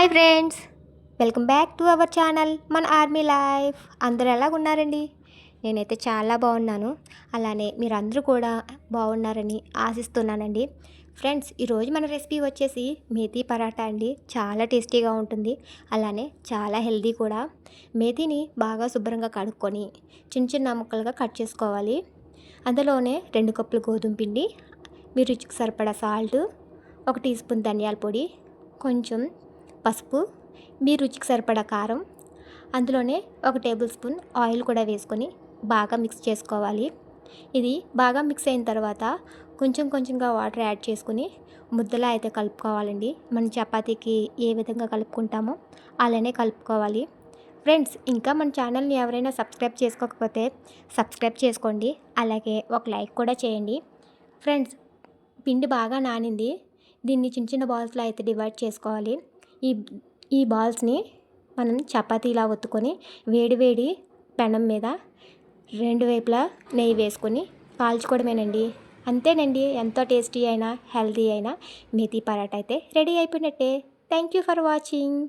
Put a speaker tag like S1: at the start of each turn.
S1: Hi friends, welcome back to our channel మన army life. అందరూ ఎలాగున్నారండి? నేనైతే చాలా బాగున్నాను. అలానే మీరందరూ కూడా బాగున్నారని ఆశిస్తున్నానండి. ఫ్రెండ్స్, ఈరోజు మన రెసిపీ వచ్చేసి మేథీ పరాటా అండి. చాలా టేస్టీగా ఉంటుంది, అలానే చాలా హెల్దీ కూడా. మేథీని బాగా శుభ్రంగా కడుక్కొని చిన్న చిన్న ముక్కలుగా కట్ చేసుకోవాలి. అందులోనే 2 కప్పులు గోధుమ పిండి, మీ రుచికి సరిపడా సాల్ట్, 1 టీ స్పూన్ ధనియాల పొడి, కొంచెం పసుపు, మీ రుచికి సరిపడా కారం, అందులోనే 1 టేబుల్ స్పూన్ ఆయిల్ కూడా వేసుకొని బాగా మిక్స్ చేసుకోవాలి. ఇది బాగా మిక్స్ అయిన తర్వాత కొంచెం కొంచెంగా వాటర్ యాడ్ చేసుకుని ముద్దలా అయితే కలుపుకోవాలండి. మనం చపాతీకి ఏ విధంగా కలుపుకుంటామో అలానే కలుపుకోవాలి. ఫ్రెండ్స్, ఇంకా మన ఛానల్ని ఎవరైనా సబ్స్క్రైబ్ చేసుకోకపోతే సబ్స్క్రైబ్ చేసుకోండి. అలాగే ఒక లైక్ కూడా చేయండి. ఫ్రెండ్స్, పిండి బాగా నానింది. దీన్ని చిన్న చిన్న బాల్స్లో అయితే డివైడ్ చేసుకోవాలి. ఈ ఈ బాల్స్ని మనం చపాతీలా ఒత్తుకొని వేడి వేడి పెనం మీద 2 వైపులా నెయ్యి వేసుకొని కాల్చుకోవడమేనండి. అంతేనండి, ఎంతో టేస్టీ అయినా హెల్తీ అయినా మేథీ పరాటా అయితే రెడీ అయిపోయినట్టే. Thank you for watching.